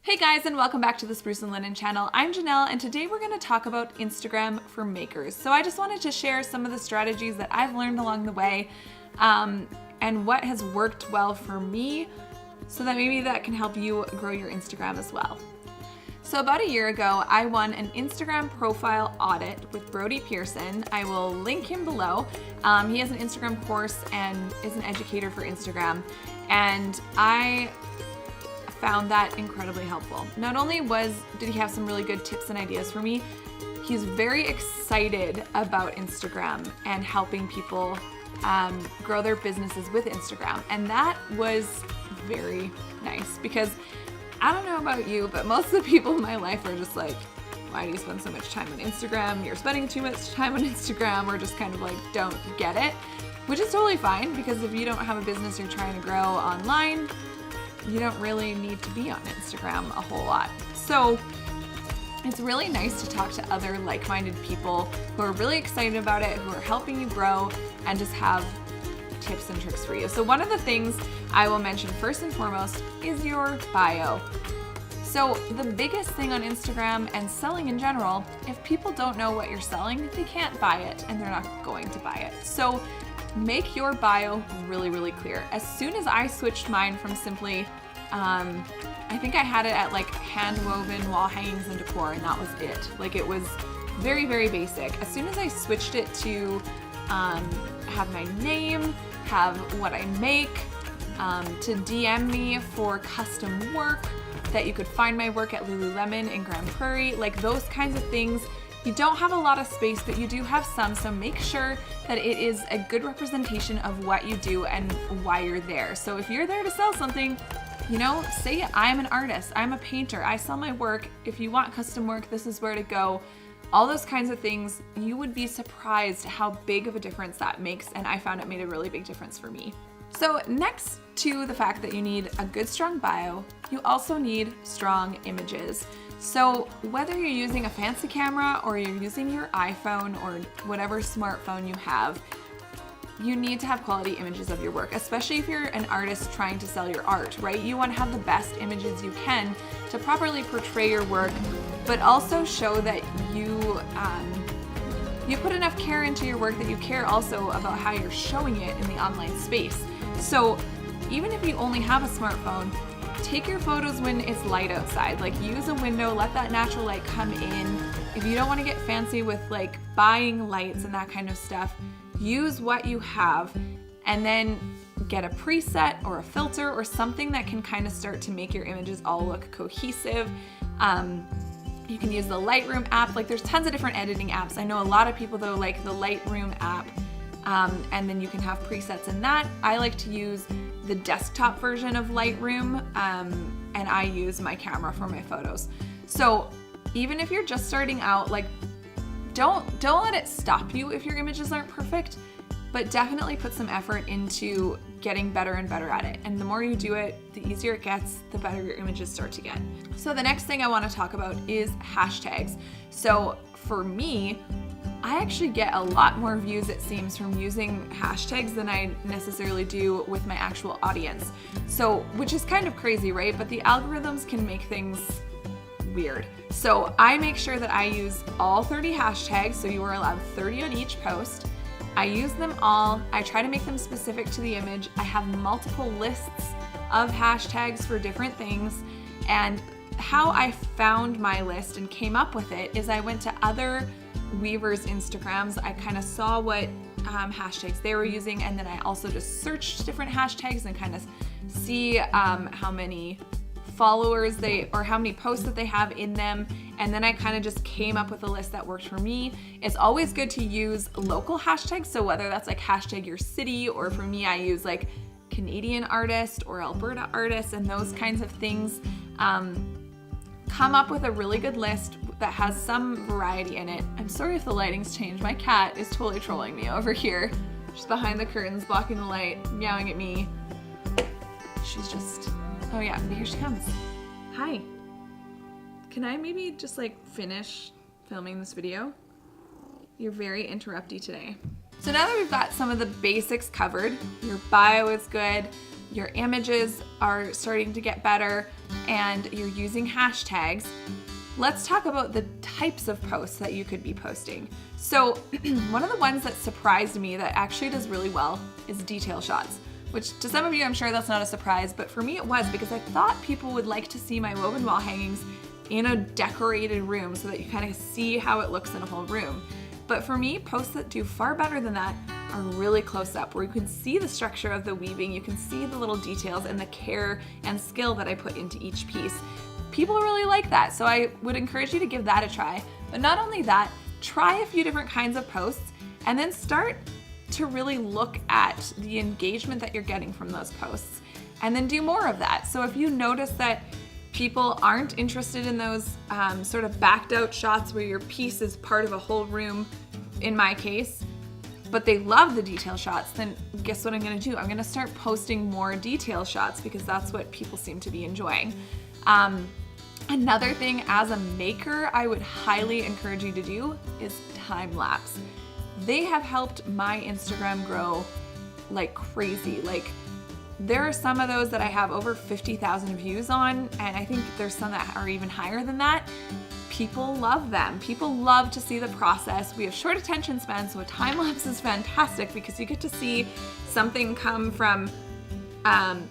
Hey guys, and welcome back to the Spruce and Linen channel. I'm Janelle, and today we're going to talk about Instagram for makers. So I just wanted to share some of the strategies that I've learned along the way and what has worked well for me so that maybe that can help you grow your Instagram as well. So about a year ago, I won an Instagram profile audit with Brody Pearson. I will link him below. He has an Instagram course and is an educator for Instagram, and I found that incredibly helpful. Not only did he have some really good tips and ideas for me, he's very excited about Instagram and helping people grow their businesses with Instagram. And that was very nice because I don't know about you, but most of the people in my life are just like, why do you spend so much time on Instagram? You're spending too much time on Instagram, or just kind of like don't get it, which is totally fine because if you don't have a business you're trying to grow online, you don't really need to be on Instagram a whole lot. So it's really nice to talk to other like-minded people who are really excited about it, who are helping you grow and just have tips and tricks for you. So one of the things I will mention first and foremost is your bio. So the biggest thing on Instagram and selling in general, if people don't know what you're selling, they can't buy it and they're not going to buy it. So make your bio really, really clear. As soon as I switched mine from simply, I think I had it at like hand-woven wall hangings and decor, and that was it. Like it was very, very basic. As soon as I switched it to have my name, have what I make, to DM me for custom work, that you could find my work at Lululemon in Grand Prairie, like those kinds of things. You don't have a lot of space, but you do have some, so make sure that it is a good representation of what you do and why you're there. So if you're there to sell something, you know, say I'm an artist, I'm a painter, I sell my work. If you want custom work, this is where to go. All those kinds of things, you would be surprised how big of a difference that makes, and I found it made a really big difference for me. So next to the fact that you need a good, strong bio, you also need strong images. So whether you're using a fancy camera or you're using your iPhone or whatever smartphone you have, you need to have quality images of your work, especially if you're an artist trying to sell your art, right? You want to have the best images you can to properly portray your work, but also show that you put enough care into your work that you care also about how you're showing it in the online space. So even if you only have a smartphone, take your photos when it's light outside. Like use a window, let that natural light come in. If you don't want to get fancy with like buying lights and that kind of stuff, use what you have and then get a preset or a filter or something that can kind of start to make your images all look cohesive. You can use the Lightroom app. Like there's tons of different editing apps. I know a lot of people though like the Lightroom app, and then you can have presets in that. I like to use the desktop version of Lightroom, and I use my camera for my photos. So even if you're just starting out, like don't let it stop you if your images aren't perfect, but definitely put some effort into getting better and better at it. And the more you do it, the easier it gets, the better your images start to get. So the next thing I want to talk about is hashtags. So for me, I actually get a lot more views, it seems, from using hashtags than I necessarily do with my actual audience. So, which is kind of crazy, right? But the algorithms can make things weird. So I make sure that I use all 30 hashtags, so you are allowed 30 on each post. I use them all. I try to make them specific to the image. I have multiple lists of hashtags for different things. And how I found my list and came up with it is I went to other weavers' Instagrams. I kind of saw what hashtags they were using, and then I also just searched different hashtags and kind of see how many followers or how many posts that they have in them, and then I kind of just came up with a list that worked for me. It's always good to use local hashtags, so whether that's like hashtag your city, or for me I use like Canadian artist or Alberta artist and those kinds of things. Come up with a really good list that has some variety in it. I'm sorry if the lighting's changed. My cat is totally trolling me over here. She's behind the curtains, blocking the light, meowing at me. She's just, oh yeah, here she comes. Hi. Can I maybe just like finish filming this video? You're very interrupty today. So now that we've got some of the basics covered, your bio is good, your images are starting to get better, and you're using hashtags, let's talk about the types of posts that you could be posting. So one of the ones that surprised me that actually does really well is detail shots, which to some of you, I'm sure that's not a surprise, but for me it was, because I thought people would like to see my woven wall hangings in a decorated room so that you kind of see how it looks in a whole room. But for me, posts that do far better than that are really close up, where you can see the structure of the weaving, you can see the little details and the care and skill that I put into each piece. People really like that, so I would encourage you to give that a try. But not only that, try a few different kinds of posts and then start to really look at the engagement that you're getting from those posts, and then do more of that. So if you notice that people aren't interested in those sort of backed out shots where your piece is part of a whole room, in my case, but they love the detail shots, then guess what I'm gonna do? I'm gonna start posting more detail shots because that's what people seem to be enjoying. Another thing as a maker I would highly encourage you to do is time lapse. They have helped my Instagram grow like crazy. Like, there are some of those that I have over 50,000 views on, and I think there's some that are even higher than that. People love them. People love to see the process. We have short attention spans, so a time lapse is fantastic because you get to see something come from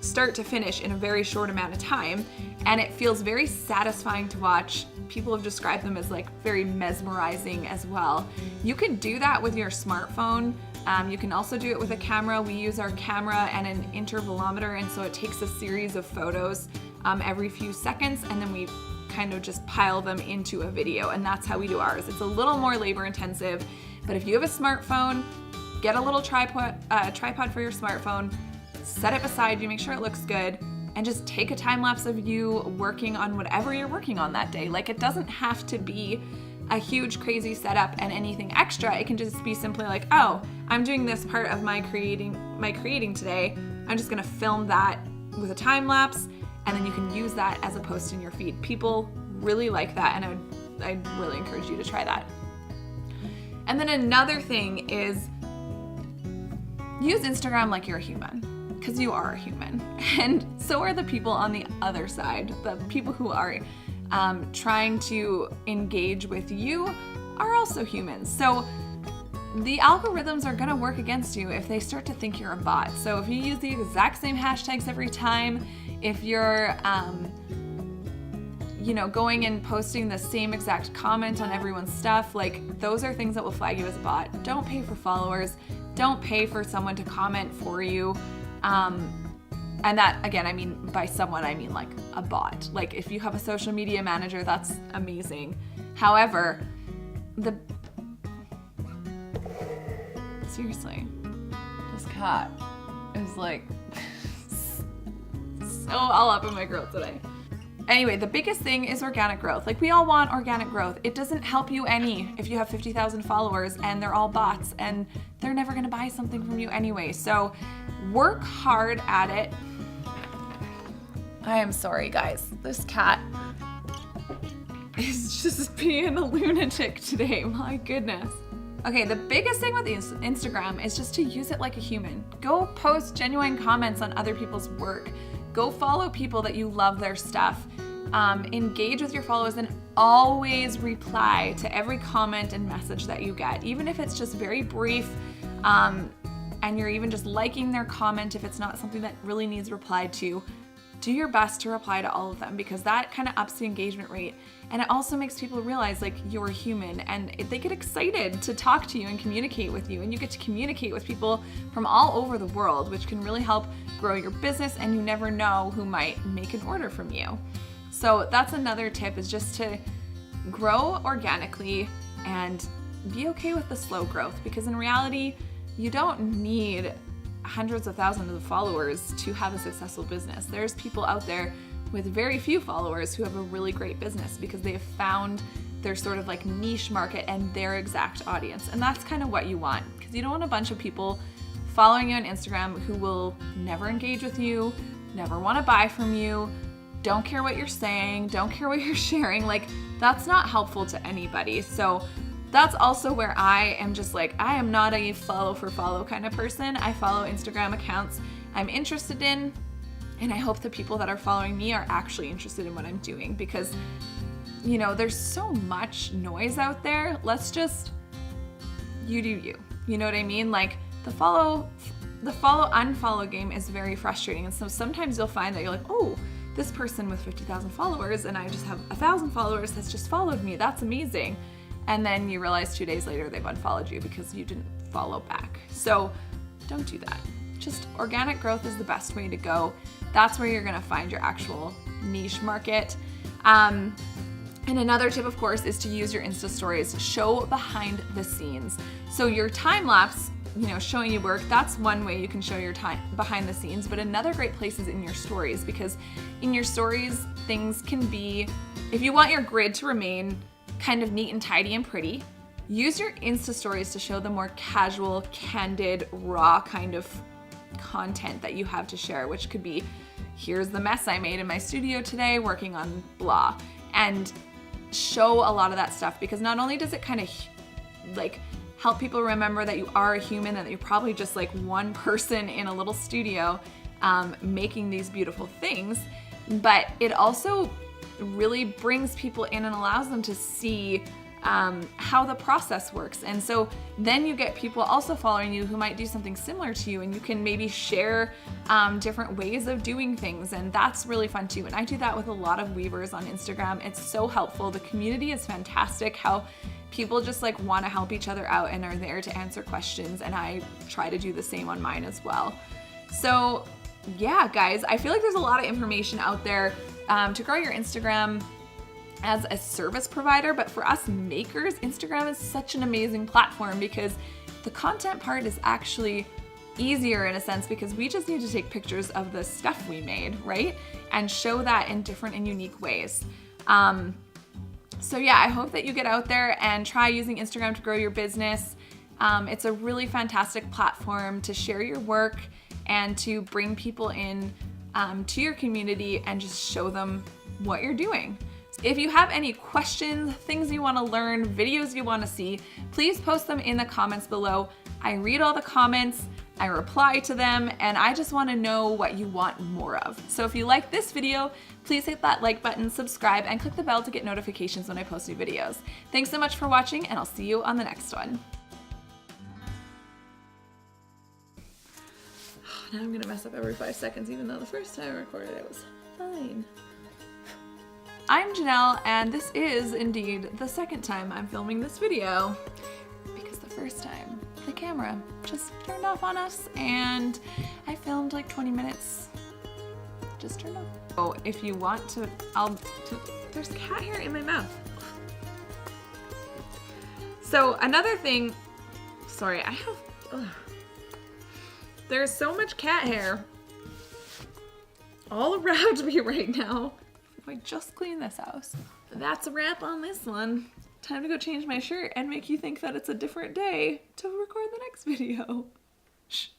start to finish in a very short amount of time, and it feels very satisfying to watch. People have described them as like very mesmerizing as well. You can do that with your smartphone. You can also do it with a camera. We use our camera and an intervalometer, and so it takes a series of photos every few seconds, and then we kind of just pile them into a video, and that's how we do ours. It's a little more labor intensive, but if you have a smartphone, get a little tripod for your smartphone, set it beside you, make sure it looks good, and just take a time lapse of you working on whatever you're working on that day. Like, it doesn't have to be a huge crazy setup and anything extra. It can just be simply like, oh, I'm doing this part of my creating today. I'm just gonna film that with a time lapse, and then you can use that as a post in your feed. People really like that, and I'd really encourage you to try that. And then another thing is use Instagram like you're a human, because you are a human, and so are the people on the other side. The people who are trying to engage with you are also humans. So the algorithms are gonna work against you if they start to think you're a bot. So if you use the exact same hashtags every time, if you're going and posting the same exact comment on everyone's stuff, like, those are things that will flag you as a bot. Don't pay for followers. Don't pay for someone to comment for you. And that, again, I mean, by someone, I mean like a bot. Like, if you have a social media manager, that's amazing. However, seriously, this cat is like so all up in my grill today. Anyway, the biggest thing is organic growth. Like, we all want organic growth. It doesn't help you any if you have 50,000 followers and they're all bots and they're never gonna buy something from you anyway. So work hard at it. I am sorry, guys. This cat is just being a lunatic today. My goodness. Okay, the biggest thing with Instagram is just to use it like a human. Go post genuine comments on other people's work. Go follow people that you love their stuff. Engage with your followers, and always reply to every comment and message that you get, even if it's just very brief, and you're even just liking their comment if it's not something that really needs replied to. Do your best to reply to all of them, because that kind of ups the engagement rate, and it also makes people realize, like, you're human, and they get excited to talk to you and communicate with you, and you get to communicate with people from all over the world, which can really help grow your business, and you never know who might make an order from you. So that's another tip, is just to grow organically and be okay with the slow growth, because in reality, you don't need hundreds of thousands of followers to have a successful business. There's people out there with very few followers who have a really great business because they have found their sort of like niche market and their exact audience. And that's kind of what you want, because you don't want a bunch of people following you on Instagram who will never engage with you, never want to buy from you, don't care what you're saying, don't care what you're sharing. Like, that's not helpful to anybody. So that's also where I am just like, I am not a follow for follow kind of person. I follow Instagram accounts I'm interested in, And I hope the people that are following me are actually interested in what I'm doing, because, you know, there's so much noise out there. Let's just, you do you. You know what I mean? Like the follow unfollow game is very frustrating. And so sometimes you'll find that you're like, oh, this person with 50,000 followers and I just have 1,000 followers has just followed me. That's amazing. And then you realize 2 days later they've unfollowed you because you didn't follow back. So don't do that. Just organic growth is the best way to go. That's where you're gonna find your actual niche market. And another tip, of course, is to use your Insta stories to show behind the scenes. So your time lapse, you know, showing you work, that's one way you can show your time behind the scenes. But another great place is in your stories, because in your stories, things can be, if you want your grid to remain kind of neat and tidy and pretty, use your Insta stories to show the more casual, candid, raw kind of content that you have to share, which could be, here's the mess I made in my studio today working on blah, and show a lot of that stuff, because not only does it kind of like help people remember that you are a human and that you're probably just like one person in a little studio making these beautiful things, but it also really brings people in and allows them to see how the process works. And so then you get people also following you who might do something similar to you, and you can maybe share different ways of doing things, and that's really fun too. And I do that with a lot of weavers on Instagram. It's so helpful. The community is fantastic, how people just like want to help each other out and are there to answer questions, and I try to do the same on mine as well. So yeah, guys, I feel like there's a lot of information out there to grow your Instagram as a service provider, but for us makers, Instagram is such an amazing platform because the content part is actually easier in a sense, because we just need to take pictures of the stuff we made, right? And show that in different and unique ways. So yeah, I hope that you get out there and try using Instagram to grow your business. It's a really fantastic platform to share your work and to bring people in to your community and just show them what you're doing. If you have any questions, things you want to learn, videos you want to see, please post them in the comments below. I read all the comments, I reply to them, and I just want to know what you want more of. So if you like this video, please hit that like button, subscribe, and click the bell to get notifications when I post new videos. Thanks so much for watching, and I'll see you on the next one. Now I'm gonna mess up every 5 seconds, even though the first time I recorded it was fine. I'm Janelle, and this is indeed the second time I'm filming this video, because the first time the camera just turned off on us and I filmed like 20 minutes, just turned off. So if you want to, there's cat hair in my mouth. So another thing, sorry, there's so much cat hair all around me right now. I just cleaned this house. That's a wrap on this one. Time to go change my shirt and make you think that it's a different day to record the next video. Shh.